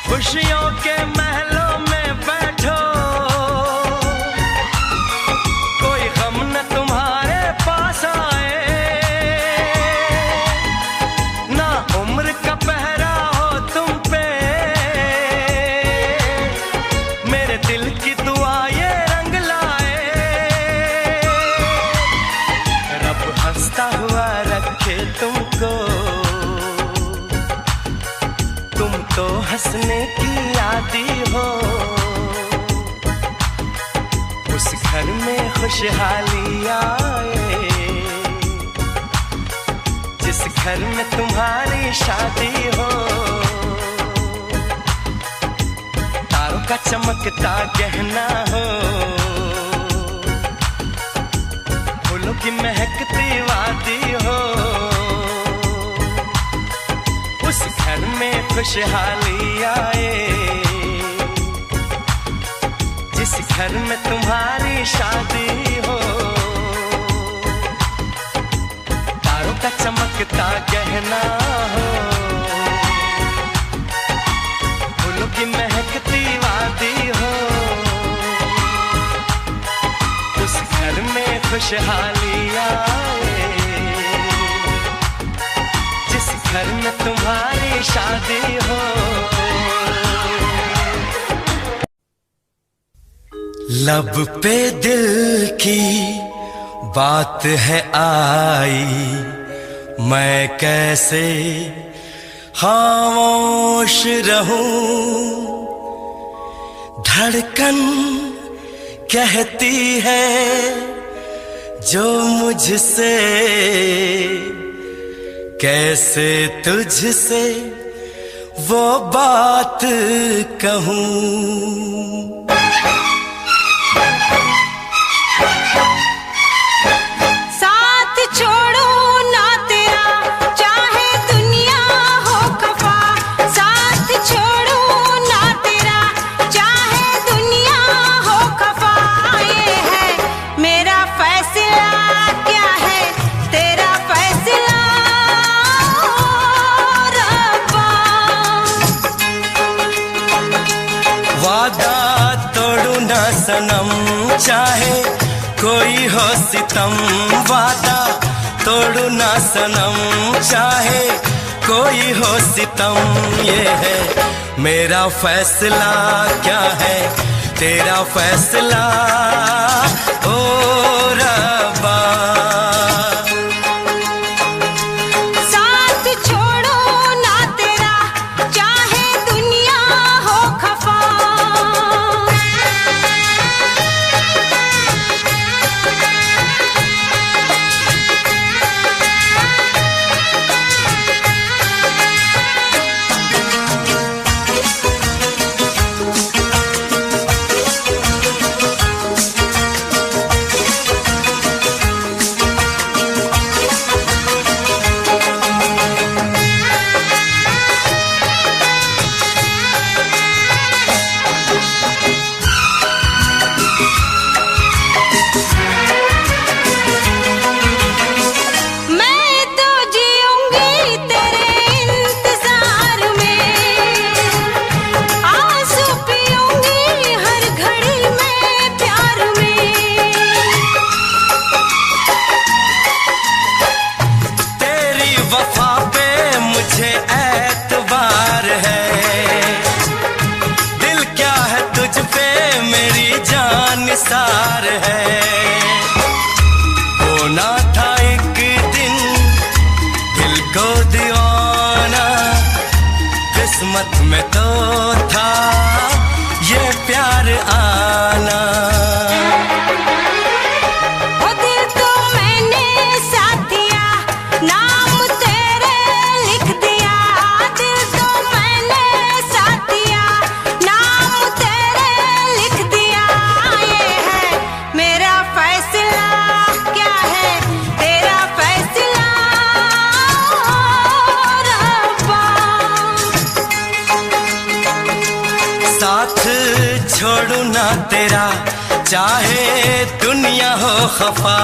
खुशियों के महलों में बैठो, कोई गम न तुम्हारे पास आए, ना उम्र का पहरा हो तुम पे, मेरे दिल की दुआ ये रंग लाए, रब हंसता हुआ रखे तुमको, तुम तो हंसने की आदी हो। उस घर में खुशहाली आए जिस घर में तुम्हारी शादी हो। तारों का चमकता गहना हो, फूलों की महकती वादी हो, उस घर में खुशहाली आए जिस घर में तुम्हारी शादी हो। तारों का चमकता गहना हो, फूलों की महकती वादी हो, उस घर में खुशहाली आए जिस घर में तुम्हारी शादी हो। लब पे दिल की बात है आई, मैं कैसे खामोश रहूं। धड़कन कहती है जो मुझसे, कैसे तुझसे वो बात कहूं। साथ छोड़ो ना तेरा चाहे दुनिया हो खफा, साथ छोड़ो ना तेरा चाहे दुनिया हो खफा। ये है मेरा फैसला, क्या है तेरा फैसला रब्बा। वादा तोड़ू ना सनम चाहे कोई हो सितम, वादा तोड़ू ना सनम चाहे कोई हो सितम। ये है मेरा फैसला, क्या है तेरा फैसला ओ रब्बा। साथ छोड़ो ना तेरा चाहे दुनिया हो खफा। मैं तो जीऊंगी तेरे इंतजार में, आंसू पीऊंगी हर घड़ी में प्यार में। तेरी वफा पे मुझे एतबार है, दिल क्या है तुझ पे मेरी जान निसार है। होना था एक दिन दिल को दीवाना, किस्मत में तो था ये प्यार आना। ओ दिल तो मैंने साथ दिया, नाम तेरे लिख दिया। दिल तो मैंने साथ दिया, नाम तेरे लिख दिया। ये है मेरा फैसला, क्या है तेरा फैसला रब्बा। साथ छोड़ू ना तेरा चाहे दुनिया हो खफा।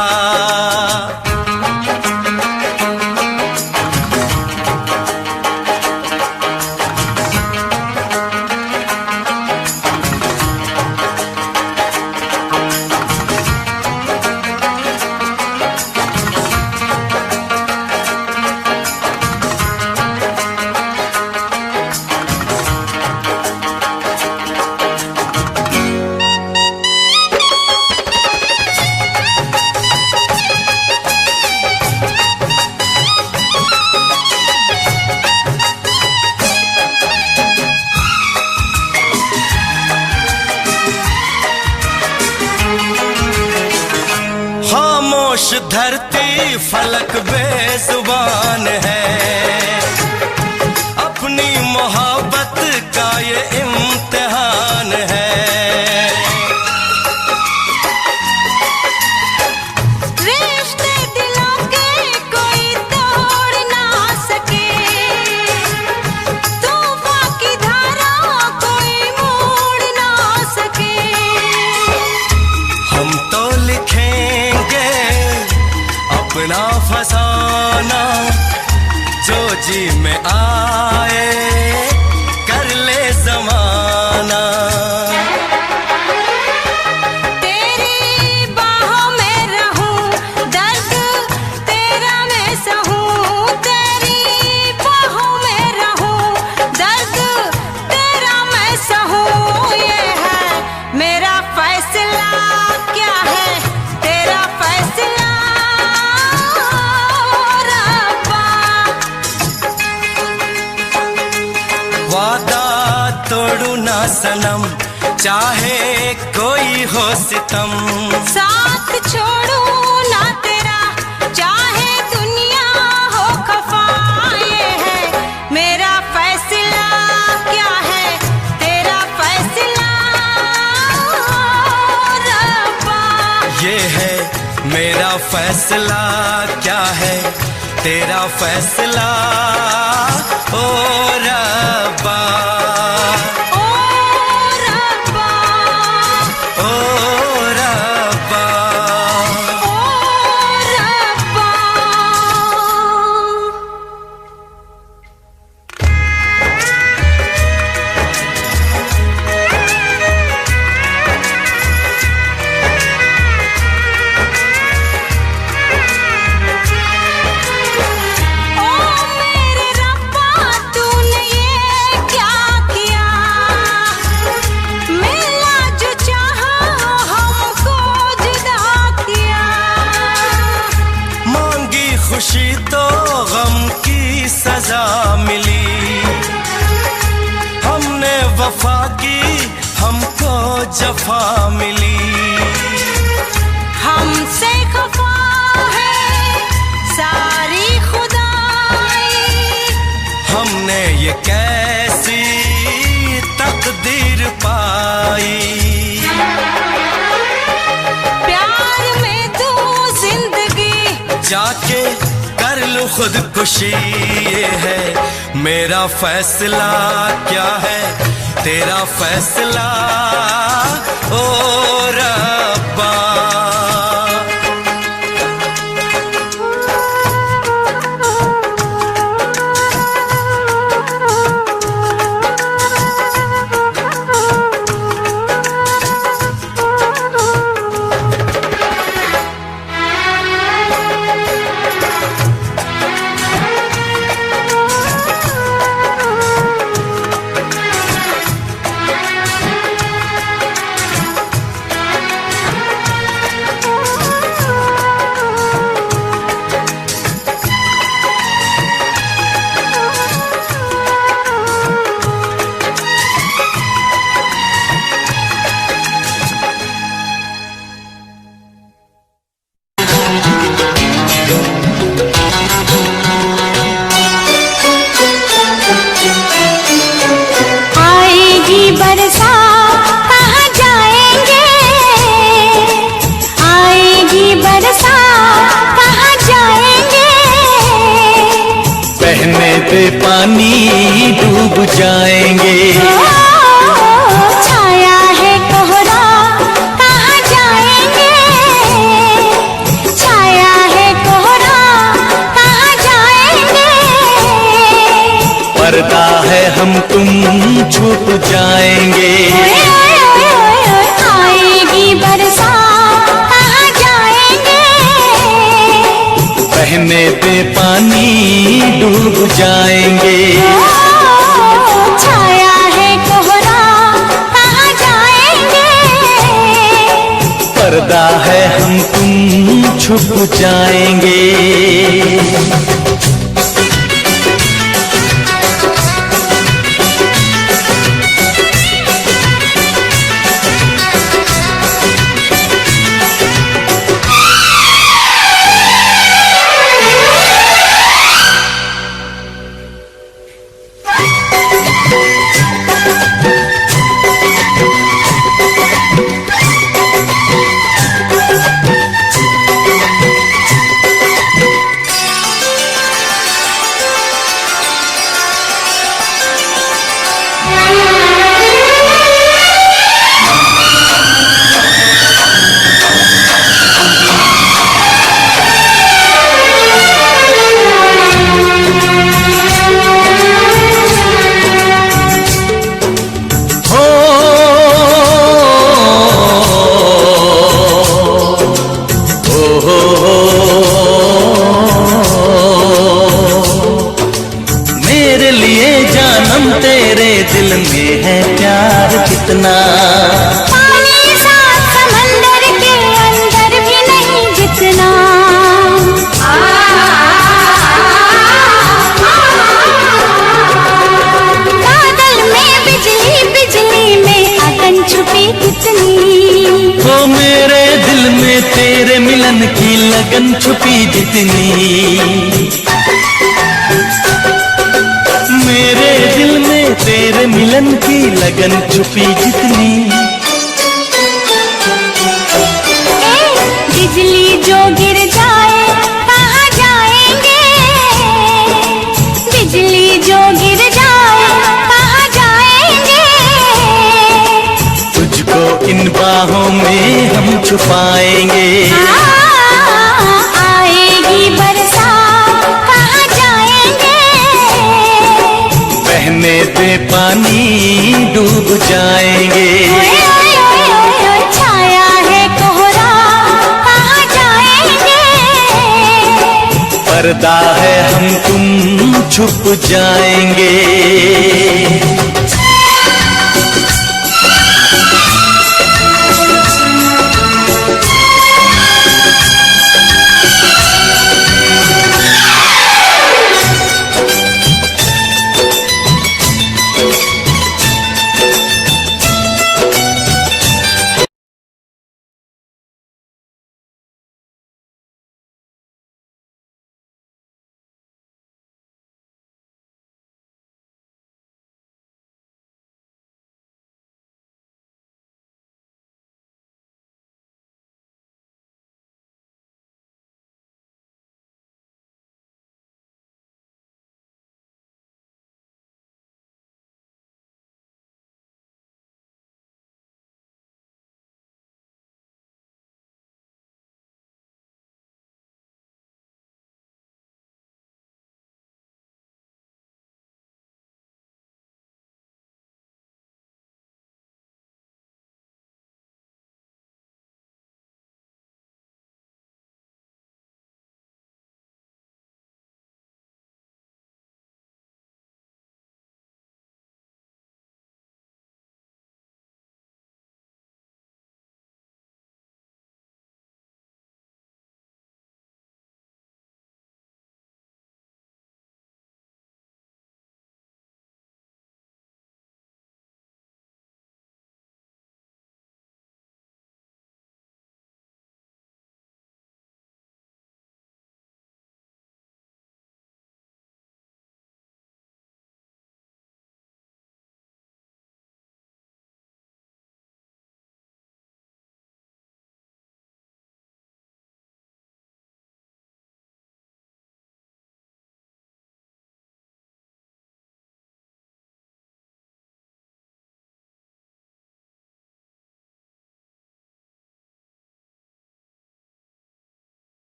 खामोश धरती फलक बेजुबान है, अपनी मोहब्बत का ये इम्तिहान है। रिश्ते दिलों के कोई तोड़ ना सके, तूफान की धारा कोई मोड़ ना सके। हम तो लिखेंगे अपना फसाना, जो जी में आए कर ले जमाना। तेरी बाहों में रहूं, दर्द तेरा मैं सहूं। तेरी बाहों में रहूं, दर्द तेरा मैं सहूं। ये है मेरा फैसला, चाहे कोई हो सितम, साथ छोड़ू ना तेरा, चाहे दुनिया हो खफा। ये है मेरा फैसला, क्या है तेरा फैसला रब्बा। ये है मेरा फैसला, क्या है तेरा फैसला ओ रब्बा। खुशी तो गम की सजा मिली, हमने वफा की हमको जफा मिली। हमसे खफा है सारी खुदाई, हमने ये कैसी तकदीर पाई। प्यार में तू जिंदगी जाके कर लूं खुदकुशी, ये है मेरा फैसला, क्या है तेरा फैसला ओ रब्बा। पानी डूब जाएंगे। छाया है कोहरा कहाँ जाएंगे, छाया है कोहरा कहाँ जाएंगे। पर्दा है हम तुम छुप जाएंगे। आएगी बरसात कहाँ जाएंगे, बहने पे पानी डूब जाएंगे। छाया है कोहरा कहाँ जाएंगे, पर्दा है हम तुम छुप जाएंगे। में तेरे मिलन की लगन छुपी जितनी, मेरे दिल में तेरे मिलन की लगन छुपी जितनी। बिजली जो गिर जाए कहाँ जाएंगे, बिजली जो गिर जाए कहाँ जाएंगे, तुझको इन बाहों में हम छुपाएंगे। आएगी बरसात कहाँ जाएंगे, बहने दे पानी डूब जाएंगे। छाया है कोहरा कहाँ जाएंगे, पर्दा है हम तुम छुप जाएंगे।